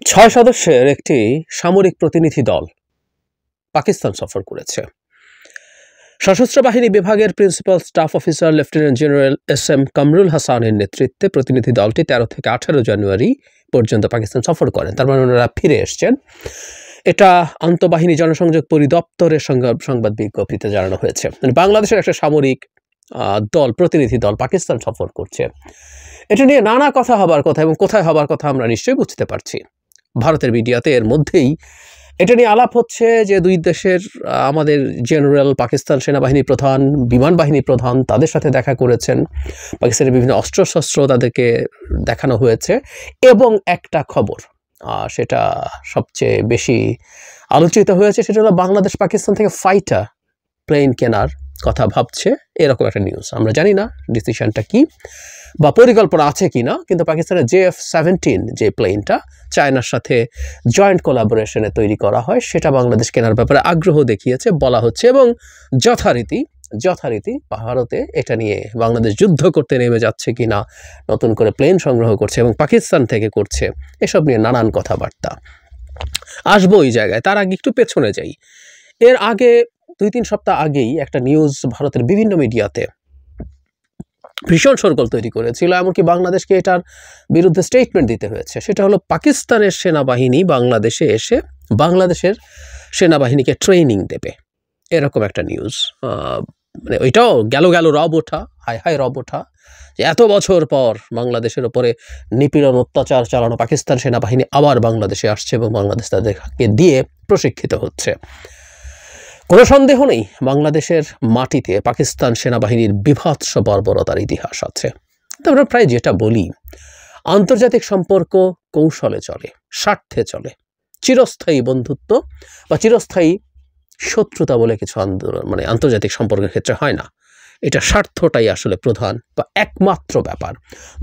ছয় সদস্যের একটি সামরিক প্রতিনিধি দল পাকিস্তান সফর করেছে। সশস্ত্র বাহিনী বিভাগের principal staff officer lieutenant general SM. Kamrul হাসানের নেতৃত্বে প্রতিনিধি দলটি 13 থেকে 18 জানুয়ারি পর্যন্ত পাকিস্তান সফর করেন। তার মানে ওনারা ফিরে এসছেন। এটা আন্তঃবাহিনী জনসংযোগ পরিদপ্তরের সংবাদ বিজ্ঞপ্তিতে জানানো হয়েছে। মানে বাংলাদেশের একটা সামরিক দল, প্রতিনিধি দল পাকিস্তান সফর করছে। এটা নিয়ে নানা কথা হবার কথা, এবং কোথায় হবার কথা আমরা নিশ্চয়ই বুঝতে পারছি। ভারতের মিডিয়াতে এর মধ্যেই এটা নিয়ে আলাপ হচ্ছে যে দুই দেশের আমাদের জেনারেল, পাকিস্তান সেনাবাহিনী প্রধান, বিমান বাহিনী প্রধান তাদের সাথে দেখা করেছেন। পাকিস্তানের বিভিন্ন অস্ত্রশস্ত্র তাদেরকে দেখানো হয়েছে। এবং একটা খবর, সেটা সবচেয়ে বেশি আলোচিত হয়েছে, সেটা হলো বাংলাদেশ পাকিস্তান থেকে ফাইটার প্লেন কেনার কথা ভাবছে, এরকম একটা নিউজ। আমরা জানি না ডিসিশনটা কি বা পরিকল্পনা আছে কি না, কিন্তু পাকিস্তানের JF-17 যে প্লেনটা চায়নার সাথে জয়েন্ট কোলাবোরেশনে তৈরি করা হয়, সেটা বাংলাদেশ কেনার ব্যাপারে আগ্রহ দেখিয়েছে বলা হচ্ছে। এবং যথারীতি ভারতে এটা নিয়ে বাংলাদেশ যুদ্ধ করতে নেমে যাচ্ছে কি না, নতুন করে প্লেন সংগ্রহ করছে এবং পাকিস্তান থেকে করছে, এসব নিয়ে নানান কথাবার্তা আসবো এই জায়গায়। তার আগে একটু পেছনে যাই। এর আগে 2-3 সপ্তাহ আগেই একটা নিউজ ভারতের বিভিন্ন মিডিয়াতে ভীষণ শোরগোল তৈরি করেছিল, এমনকি বাংলাদেশকে এটার বিরুদ্ধে স্টেটমেন্ট দিতে হয়েছে। সেটা হলো পাকিস্তানের সেনাবাহিনী বাংলাদেশে এসে বাংলাদেশের সেনাবাহিনীকে ট্রেনিং দেবে, এরকম একটা নিউজ। মানে ওইটাও গেল রব ওঠা, হাই রব ওঠা, যে এত বছর পর বাংলাদেশের ওপরে নিপীড়ন অত্যাচার চালানো পাকিস্তান সেনাবাহিনী আবার বাংলাদেশে আসছে এবং বাংলাদেশ তাদেরকে দিয়ে প্রশিক্ষিত হচ্ছে। কোনো সন্দেহ নেই বাংলাদেশের মাটিতে পাকিস্তান সেনাবাহিনীর বিভৎস বর্বরতার ইতিহাস আছে। আমরা প্রায় যেটা বলি, আন্তর্জাতিক সম্পর্ক কৌশলে চলে, স্বার্থে চলে। চিরস্থায়ী বন্ধুত্ব বা চিরস্থায়ী শত্রুতা বলে কিছু মানে আন্তর্জাতিক সম্পর্কের ক্ষেত্রে হয় না। এটা স্বার্থটাই আসলে প্রধান বা একমাত্র ব্যাপার।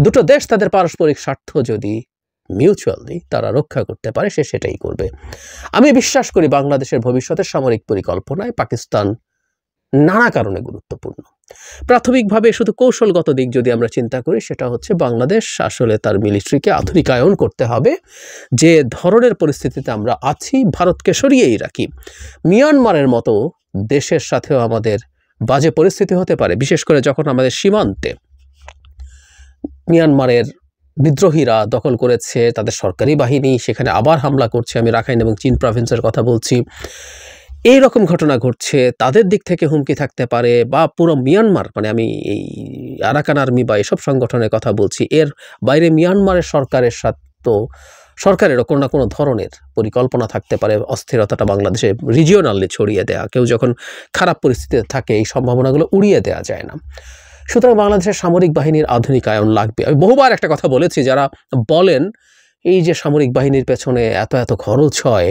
দুটো দেশ তাদের পারস্পরিক স্বার্থ যদি মিউচুয়ালি তারা রক্ষা করতে পারে, সে সেটাই করবে। আমি বিশ্বাস করি বাংলাদেশের ভবিষ্যতের সামরিক পরিকল্পনায় পাকিস্তান নানা কারণে গুরুত্বপূর্ণ। প্রাথমিকভাবে শুধু কৌশলগত দিক যদি আমরা চিন্তা করি, সেটা হচ্ছে বাংলাদেশ আসলে তার মিলিটারিকে আধুনিকায়ন করতে হবে। যে ধরনের পরিস্থিতিতে আমরা আছি, ভারতকে সরিয়েই রাখি, মিয়ানমারের মতো দেশের সাথেও আমাদের বাজে পরিস্থিতি হতে পারে, বিশেষ করে যখন আমাদের সীমান্তে মিয়ানমারের বিদ্রোহীরা দখল করেছে তাদের সরকারি বাহিনী, সেখানে আবার হামলা করছে। আমি রাখাইন এবং চীন প্রভিন্সের কথা বলছি। এই রকম ঘটনা ঘটছে, তাদের দিক থেকে হুমকি থাকতে পারে, বা পুরো মিয়ানমার, মানে আমি এই আরাকান আর্মি বা এসব সংগঠনের কথা বলছি। এর বাইরে মিয়ানমারের সরকারের সাথে তো সরকারেরও কোনো না কোনো ধরনের পরিকল্পনা থাকতে পারে অস্থিরতাটা বাংলাদেশে রিজিওনালি ছড়িয়ে দেয়া। কেউ যখন খারাপ পরিস্থিতিতে থাকে, এই সম্ভাবনাগুলো উড়িয়ে দেওয়া যায় না। সুতরাং বাংলাদেশের সামরিক বাহিনীর আধুনিকায়ন লাগবে। আমি বহুবার একটা কথা বলেছি, যারা বলেন এই যে সামরিক বাহিনীর পেছনে এত খরচ হয়,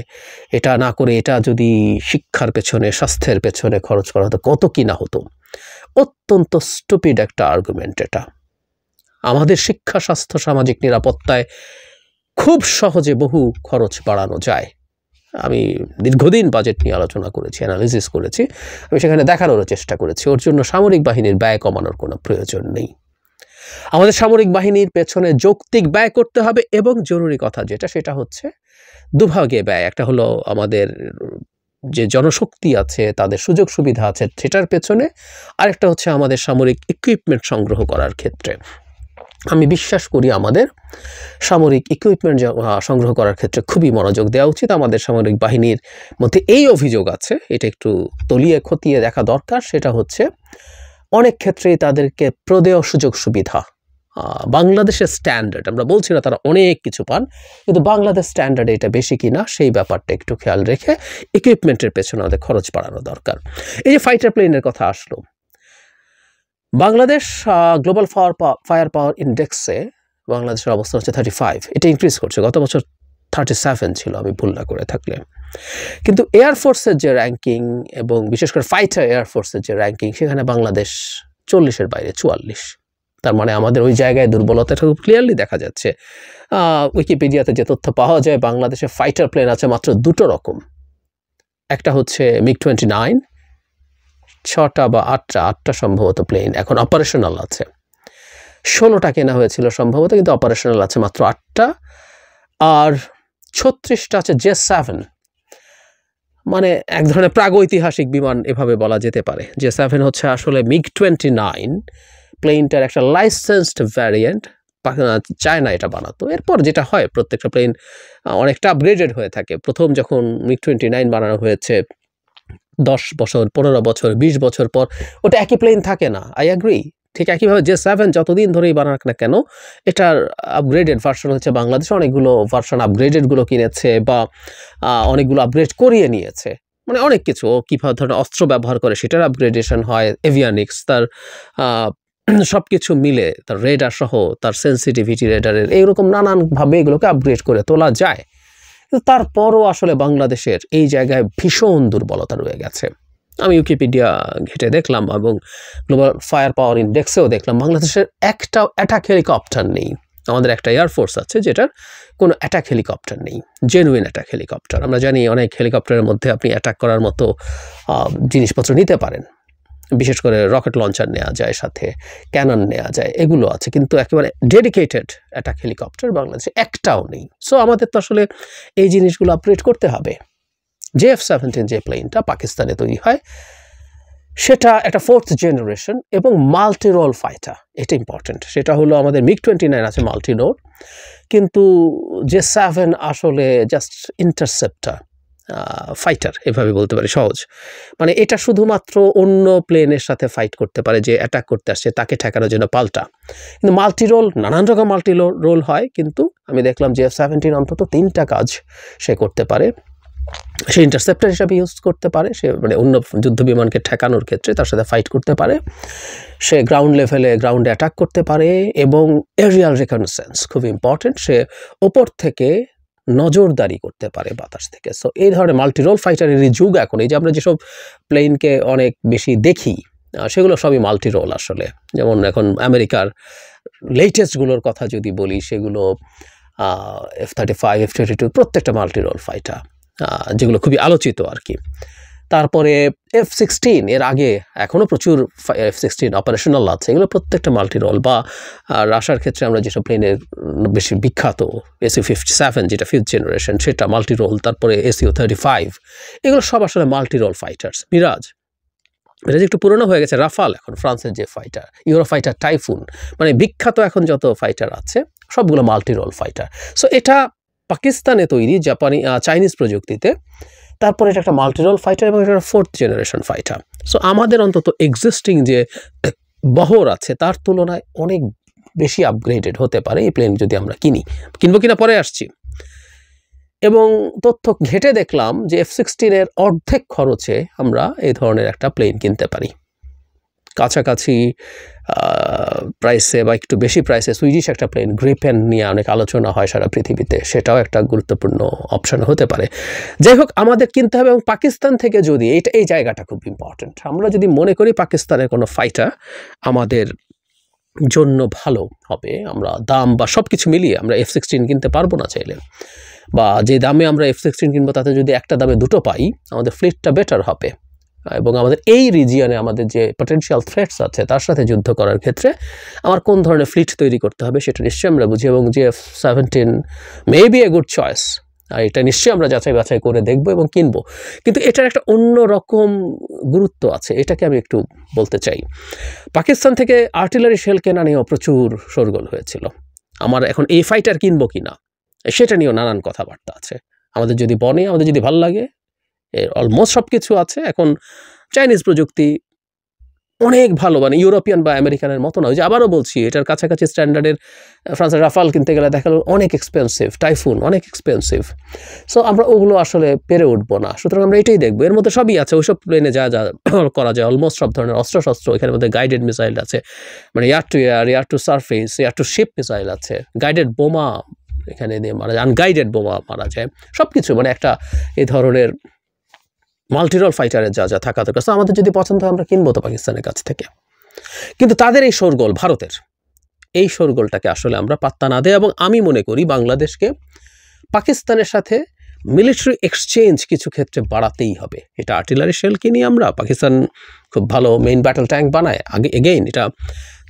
এটা না করে এটা যদি শিক্ষার পেছনে, স্বাস্থ্যের পেছনে খরচ করা হতো, কত কি না হতো। অত্যন্ত স্টুপিড একটা আর্গুমেন্ট এটা। আমাদের শিক্ষা, স্বাস্থ্য, সামাজিক নিরাপত্তায় খুব সহজে বহু খরচ বাড়ানো যায়। আমি দীর্ঘদিন বাজেট নিয়ে আলোচনা করেছি, অ্যানালিসিস করেছি, আমি সেখানে দেখানোরও চেষ্টা করেছি ওর জন্য সামরিক বাহিনীর ব্যয় কমানোর কোনো প্রয়োজন নেই। আমাদের সামরিক বাহিনীর পেছনে যৌক্তিক ব্যয় করতে হবে, এবং জরুরি কথা যেটা, সেটা হচ্ছে দুভাগে ব্যয়। একটা হলো আমাদের যে জনশক্তি আছে, তাদের সুযোগ সুবিধা আছে, সেটার পেছনে। আরেকটা হচ্ছে আমাদের সামরিক ইকুইপমেন্ট সংগ্রহ করার ক্ষেত্রে। আমি বিশ্বাস করি আমাদের সামরিক ইকুইপমেন্ট সংগ্রহ করার ক্ষেত্রে খুবই মনোযোগ দেওয়া উচিত। আমাদের সামরিক বাহিনীর মধ্যে এই অভিযোগ আছে, এটা একটু তলিয়ে খতিয়ে দেখা দরকার। সেটা হচ্ছে অনেক ক্ষেত্রেই তাদেরকে প্রদেয় সুযোগ সুবিধা বাংলাদেশের স্ট্যান্ডার্ড, আমরা বলছি না তারা অনেক কিছু পান, কিন্তু বাংলাদেশ স্ট্যান্ডার্ডে এটা বেশি কিনা সেই ব্যাপারটা একটু খেয়াল রেখে ইকুইপমেন্টের পেছনে আমাদের খরচ বাড়ানো দরকার। এই যে ফাইটার প্লেনের কথা আসলো, বাংলাদেশ গ্লোবাল ফায়ার পাওয়ার ইন্ডেক্সে বাংলাদেশের অবস্থান হচ্ছে 35, এটা ইনক্রিজ করছে। গত বছর 37 ছিল, আমি ভুল না করে থাকলে। কিন্তু এয়ারফোর্সের যে র্যাঙ্কিং, এবং বিশেষ করে ফাইটার এয়ারফোর্সের যে র্যাঙ্কিং, সেখানে বাংলাদেশ 40-এর বাইরে, 44। তার মানে আমাদের ওই জায়গায় দুর্বলতাটা খুব ক্লিয়ারলি দেখা যাচ্ছে। উইকিপিডিয়াতে যে তথ্য পাওয়া যায়, বাংলাদেশে ফাইটার প্লেন আছে মাত্র 2 রকম। একটা হচ্ছে MiG-29, 6টা বা 8টা সম্ভবত প্লেন এখন অপারেশনাল আছে। 16টা কেনা হয়েছিল সম্ভবত, কিন্তু অপারেশনাল আছে মাত্র 8টা। আর 36টা আছে J7, মানে এক ধরনের প্রাগৈতিহাসিক বিমান এভাবে বলা যেতে পারে। J7 হচ্ছে আসলে MiG-29 প্লেনটার একটা লাইসেন্সড ভ্যারিয়েন্ট, চায়না এটা বানাতো। এরপর যেটা হয় প্রত্যেকটা প্লেন অনেকটা আপগ্রেডেড হয়ে থাকে। প্রথম যখন MiG-29 বানানো হয়েছে 10 বছর, 15 বছর, 20 বছর পর ওটা একই প্লেন থাকে না। I agree. ঠিক একইভাবে J7 যতদিন ধরেই বানাক না কেন, এটার আপগ্রেডেড ভার্সন হচ্ছে বাংলাদেশে অনেকগুলো ভার্সন আপগ্রেডেডগুলো কিনেছে বা অনেকগুলো আপগ্রেড করিয়ে নিয়েছে। মানে অনেক কিছু, ও কীভাবে ধরনের অস্ত্র ব্যবহার করে সেটার আপগ্রেডেশন হয়, এভিয়ানিক্স তার সব কিছু মিলে, তার রেডার সহ, তার সেন্সিটিভিটি রেডারের এইরকম নানানভাবে এগুলোকে আপগ্রেড করে তোলা যায়। কিন্তু তারপরও আসলে বাংলাদেশের এই জায়গায় ভীষণ দুর্বলতা রয়ে গেছে। আমি উইকিপিডিয়া ঘেটে দেখলাম এবং গ্লোবাল ফায়ার পাওয়ার ইন্ডেক্সেও দেখলাম বাংলাদেশের একটাও অ্যাটাক হেলিকপ্টার নেই। আমাদের একটা এয়ারফোর্স আছে যেটার কোনো অ্যাটাক হেলিকপ্টার নেই, জেনুইন অ্যাটাক হেলিকপ্টার। আমরা জানি অনেক হেলিকপ্টারের মধ্যে আপনি অ্যাটাক করার মতো জিনিসপত্র নিতে পারেন, বিশেষ করে রকেট লঞ্চার নেওয়া যায়, সাথে ক্যানন নেওয়া যায়, এগুলো আছে, কিন্তু একেবারে ডেডিকেটেড অ্যাটাক হেলিকপ্টার বাংলাদেশে একটাও নেই। সো আমাদের তো আসলে এই জিনিসগুলো আপগ্রেড করতে হবে। JF-17 যে প্লেনটা পাকিস্তানে তৈরি হয় সেটা একটা 4th জেনারেশন এবং মাল্টি রোল ফাইটার, এটা ইম্পর্টেন্ট। সেটা হলো আমাদের MiG-29 আছে মাল্টি রোল, কিন্তু J7 আসলে জাস্ট ইন্টারসেপ্টার ফাইটার, এভাবে বলতে পারি সহজ। মানে এটা শুধুমাত্র অন্য প্লেনের সাথে ফাইট করতে পারে, যে অ্যাটাক করতে আসছে তাকে ঠেকানোর জন্য পাল্টা। কিন্তু মাল্টি রোল, নানান রকম মাল্টি রোল হয়, কিন্তু আমি দেখলাম JF-17 অন্তত 3টা কাজ সে করতে পারে। সে ইন্টারসেপ্টার হিসাবে ইউজ করতে পারে, সে মানে অন্য যুদ্ধ বিমানকে ঠেকানোর ক্ষেত্রে তার সাথে ফাইট করতে পারে, সে গ্রাউন্ড লেভেলে গ্রাউন্ডে অ্যাটাক করতে পারে, এবং এরিয়াল রিকনসেন্স খুব ইম্পর্টেন্ট, সে ওপর থেকে নজরদারি করতে পারে বাতাস থেকে। সো এই ধরনের মাল্টি রোল ফাইটারেরই যুগ এখন। এই যে আমরা যেসব প্লেনকে অনেক বেশি দেখি সেগুলো সবই মাল্টি রোল আসলে। যেমন এখন আমেরিকার লেটেস্টগুলোর কথা যদি বলি, সেগুলো F-35, F-22 প্রত্যেকটা মাল্টি রোল ফাইটার, যেগুলো খুবই আলোচিত আর কি। তারপরে F-16, এর আগে এখনও প্রচুর F-16 অপারেশনাল আছে, এগুলো প্রত্যেকটা মাল্টি রোল। বা রাশিয়ার ক্ষেত্রে আমরা যেসব প্লেনের বেশি বিখ্যাত Su-57 যেটা 5th জেনারেশন, সেটা মাল্টি রোল। তারপরে Su-35, এগুলো সব আসলে মাল্টি রোল ফাইটার্স। মিরাজ একটু পুরনো হয়ে গেছে। রাফাল এখন ফ্রান্সের যে ফাইটার, ইউরো ফাইটার টাইফুন, মানে বিখ্যাত এখন যত ফাইটার আছে সবগুলো মাল্টি রোল ফাইটার। সো এটা পাকিস্তানে তৈরি চাইনিজ প্রযুক্তিতে, তারপরে এটা একটা মাল্টি রোল ফাইটার এবং এটা 4th জেনারেশন ফাইটার। সো আমাদের অন্তত এক্সিস্টিং যে বহর আছে তার তুলনায় অনেক বেশি আপগ্রেডেড হতে পারে এই প্লেন যদি আমরা কিনবো কিনা পরে আসছি। এবং তথ্য ঘেটে দেখলাম যে F-16 অর্ধেক খরচে আমরা এই ধরনের একটা প্লেন কিনতে পারি। কাছাকাছি প্রাইসে বা একটু বেশি প্রাইসে সুইডিশ একটা প্লেন গ্রিপেন নিয়ে অনেক আলোচনা হয় সারা পৃথিবীতে, সেটাও একটা গুরুত্বপূর্ণ অপশন হতে পারে। যাই হোক, আমাদের কিনতে হবে। এবং পাকিস্তান থেকে যদি এই জায়গাটা খুব ইম্পর্টেন্ট, আমরা যদি মনে করি পাকিস্তানের কোনো ফাইটার আমাদের জন্য ভালো হবে, আমরা দাম বা সব কিছু মিলিয়ে আমরা F-16 কিনতে পারবো না চাইলে, বা যে দামে আমরা F-16 কিনবো তাতে যদি একটা দামে দুটো পাই, আমাদের ফ্লিটটা বেটার হবে। এবং আমাদের এই রিজিয়নে আমাদের যে পটেনশিয়াল থ্রেটস আছে তার সাথে যুদ্ধ করার ক্ষেত্রে আমার কোন ধরনের ফ্লিট তৈরি করতে হবে সেটা নিশ্চয়ই আমরা বুঝি। এবং JF-17 may be a good choice, আর এটা নিশ্চয়ই আমরা যাচাই বাছাই করে দেখব এবং কিনবো। কিন্তু এটার একটা অন্য রকম গুরুত্ব আছে, এটাকে আমি একটু বলতে চাই। পাকিস্তান থেকে আর্টিলারি শেল কেনা নিয়েও প্রচুর শোরগোল হয়েছিল। আমার এখন এই ফাইটার কিনবো কিনা সেটা নিয়েও নানান কথাবার্তা আছে। আমাদের যদি বনে, আমাদের যদি ভালো লাগে, অলমোস্ট সব কিছু আছে। এখন চাইনিজ প্রযুক্তি অনেক ভালো, মানে ইউরোপিয়ান বা আমেরিকানের মতো না। ওই যে আবারও বলছি, এটার কাছাকাছি স্ট্যান্ডার্ডের ফ্রান্সের রাফাল কিনতে গেলে দেখালো অনেক এক্সপেন্সিভ, টাইফুন অনেক এক্সপেন্সিভ। সো আমরা ওগুলো আসলে পেরে উঠবো না। সুতরাং আমরা এটাই দেখবো, এর মধ্যে সবই আছে। ওইসব প্লেনে যা যা করা যায় অলমোস্ট সব ধরনের অস্ত্রশস্ত্র এখানের মধ্যে। গাইডেড মিসাইল আছে, মানে air to air, air to surface, air to ship missile আছে, গাইডেড বোমা এখানে দিয়ে মারা যায়, আনগাইডেড বোমা মারা যায়, সব কিছু। মানে একটা এই ধরনের মাল্টিরোল ফাইটারের যা যা থাকা দরকার। আমাদের যদি পছন্দ হয় আমরা কিনবো তো পাকিস্তানের কাছ থেকে। কিন্তু তাদের এই শোরগোল, ভারতের এই শোরগোলটাকে আসলে আমরা পাত্তা না দেয়। এবং আমি মনে করি বাংলাদেশকে পাকিস্তানের সাথে মিলিটারি এক্সচেঞ্জ কিছু ক্ষেত্রে বাড়াতেই হবে। এটা আর্টিলারি শেল কিনি আমরা, পাকিস্তান খুব ভালো মেইন ব্যাটল ট্যাঙ্ক বানায়, এগেইন এটা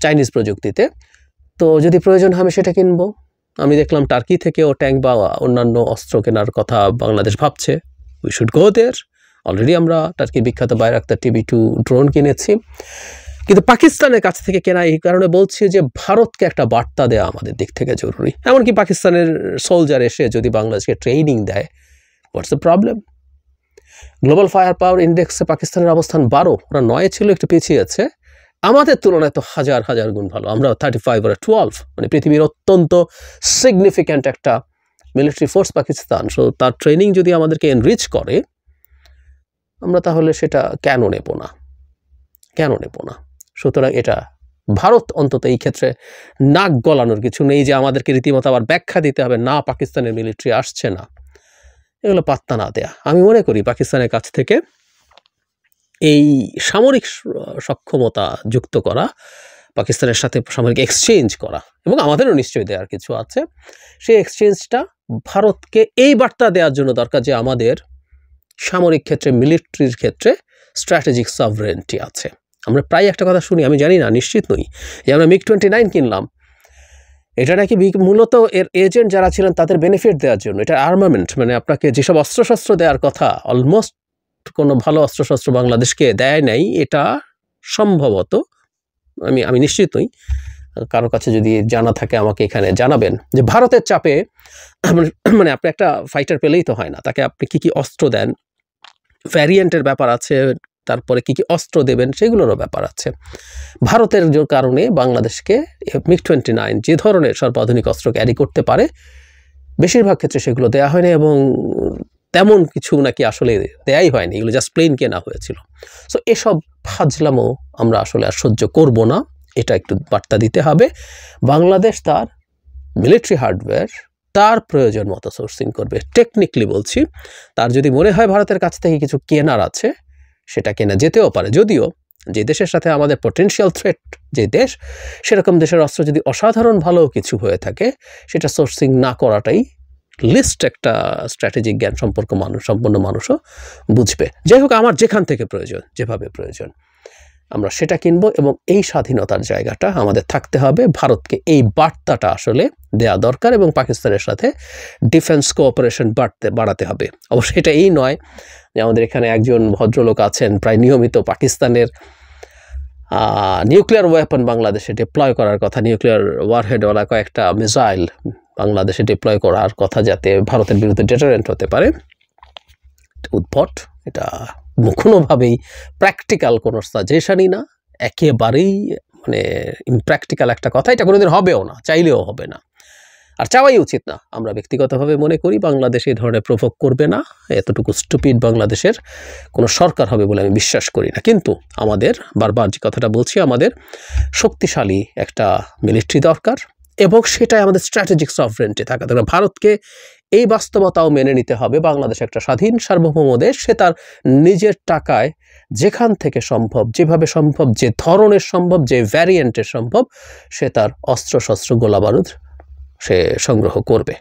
চাইনিজ প্রযুক্তিতে। তো যদি প্রয়োজন হয় আমি সেটা কিনবো। আমি দেখলাম টার্কি থেকেও ট্যাঙ্ক বা অন্যান্য অস্ত্র কেনার কথা বাংলাদেশ ভাবছে। We should go there. Already আমরা টার্কির বিখ্যাত বাইরাক্তার TB2 ড্রোন কিনেছি। কিন্তু পাকিস্তানের কাছ থেকে কেনা এই কারণে বলছি যে ভারতকে একটা বার্তা দেওয়া আমাদের দিক থেকে জরুরি। এমনকি পাকিস্তানের সোলজার এসে যদি বাংলাদেশকে ট্রেনিং দেয়, what's the problem? Global fire power ইন্ডেক্সে পাকিস্তানের অবস্থান 12, ওরা 9 ছিল, একটু পিছিয়েছে। আমাদের তুলনায় তো হাজার হাজার গুণ ভালো। আমরা 35 ওরা 12, মানে পৃথিবীর অত্যন্ত সিগনিফিক্যান্ট একটা মিলিটারি ফোর্স পাকিস্তান। সো তার ট্রেনিং যদি আমাদেরকে এনরিচ করে, আমরা তাহলে সেটা কেন নেব না? সুতরাং এটা ভারত অন্তত এই ক্ষেত্রে নাক গলানোর কিছু নেই যে আমাদেরকে রীতিমতো আবার ব্যাখ্যা দিতে হবে, না পাকিস্তানের মিলিটারি আসছে না, এগুলো পাত্তা না দেয়া। আমি মনে করি পাকিস্তানের কাছ থেকে এই সামরিক সক্ষমতা যুক্ত করা, পাকিস্তানের সাথে সামরিক এক্সচেঞ্জ করা, এবং আমাদেরও নিশ্চয়ই দেওয়ার কিছু আছে, সেই এক্সচেঞ্জটা ভারতকে এই বার্তা দেওয়ার জন্য দরকার যে আমাদের সামরিক ক্ষেত্রে, মিলিটারির ক্ষেত্রে স্ট্র্যাটেজিক সভরেন্টি আছে। আমরা প্রায় একটা কথা শুনি, আমি জানি না, নিশ্চিত নই, যে আমরা MiG-29 কিনলাম, এটা নাকি মূলত এর এজেন্ট যারা ছিলেন তাদের বেনিফিট দেওয়ার জন্য। এটা আর্মামেন্ট, মানে আপনাকে যেসব অস্ত্রশস্ত্র দেওয়ার কথা, অলমোস্ট কোনো ভালো অস্ত্রশস্ত্র বাংলাদেশকে দেয় নাই। এটা সম্ভবত, আমি নিশ্চিত নই, কারো কাছে যদি জানা থাকে আমাকে এখানে জানাবেন, যে ভারতের চাপে, মানে আপনি একটা ফাইটার পেলেই তো হয় না, তাকে আপনি কি অস্ত্র দেন, ভ্যারিয়েন্টের ব্যাপার আছে, তারপরে কি অস্ত্র দেবেন সেগুলোরও ব্যাপার আছে। ভারতের কারণে বাংলাদেশকে MiG-29 যে ধরনের সর্বাধুনিক অস্ত্র ক্যারি করতে পারে, বেশিরভাগ ক্ষেত্রে সেগুলো দেওয়া হয়নি, এবং তেমন কিছু নাকি আসলে দেয়াই হয়নি, এগুলো জাস্ট প্লেন কেনা হয়েছিল। সো এসব ফাজলামও আমরা আসলে আর সহ্য করব না, এটা একটু বার্তা দিতে হবে। বাংলাদেশ তার মিলিটারি হার্ডওয়্যার তার প্রয়োজন মতো সোর্সিং করবে। টেকনিক্যালি বলছি, তার যদি মনে হয় ভারতের কাছ থেকে কিছু কেনার আছে, সেটা কেনা যেতেও পারে। যদিও যে দেশের সাথে আমাদের পটেনশিয়াল থ্রেট যে দেশ, সেরকম দেশের অস্ত্র যদি অসাধারণ ভালো কিছু হয়ে থাকে, সেটা সোর্সিং না করাটাই লিস্ট একটা স্ট্র্যাটেজিক জ্ঞান সম্পন্ন মানুষও বুঝবে। যাই হোক, আমার যেখান থেকে প্রয়োজন, যেভাবে প্রয়োজন, আমরা সেটা কিনবো, এবং এই স্বাধীনতার জায়গাটা আমাদের থাকতে হবে। ভারতকে এই বার্তাটা আসলে দেয়া দরকার, এবং পাকিস্তানের সাথে ডিফেন্স কোঅপারেশন বাড়াতে হবে। অবশ্যই এটা এই নয় যে আমাদের এখানে একজন ভদ্রলোক আছেন প্রায় নিয়মিত পাকিস্তানের নিউক্লিয়ার ওয়েপন বাংলাদেশে ডিপ্লয় করার কথা, নিউক্লিয়ার ওয়ারহেডওয়ালা কয়েকটা মিসাইল বাংলাদেশে ডিপ্লয় করার কথা, যাতে ভারতের বিরুদ্ধে ডেটারেন্ট হতে পারে। উদ্ভট, এটা কোনোভাবেই প্র্যাকটিক্যাল কোনো সাজেশনই না, একেবারেই মানে ইমপ্র্যাকটিক্যাল একটা কথা। এটা কোনোদিন হবেও না, চাইলেও হবে না, আর চাওয়াই উচিত না। আমরা ব্যক্তিগতভাবে মনে করি বাংলাদেশ এই ধরনের প্রভোগ করবে না, এতটুকু স্টুপিড বাংলাদেশের কোনো সরকার হবে বলে আমি বিশ্বাস করি না। কিন্তু আমাদের, বারবার যে কথাটা বলছি, আমাদের শক্তিশালী একটা মিলিটারি দরকার, এবং সেটাই আমাদের স্ট্র্যাটেজিক সভরেন্টি থাকা দরকার। ভারতকে এই বাস্তবতাও মেনে নিতে হবে, বাংলাদেশ একটা স্বাধীন সার্বভৌম দেশ, সে তার নিজের টাকায় যেখান থেকে সম্ভব, যেভাবে সম্ভব, যে ধরনের সম্ভব, যে ভ্যারিয়েন্টের সম্ভব, সে তার অস্ত্রশস্ত্র, গোলাবারুদ সে সংগ্রহ করবে।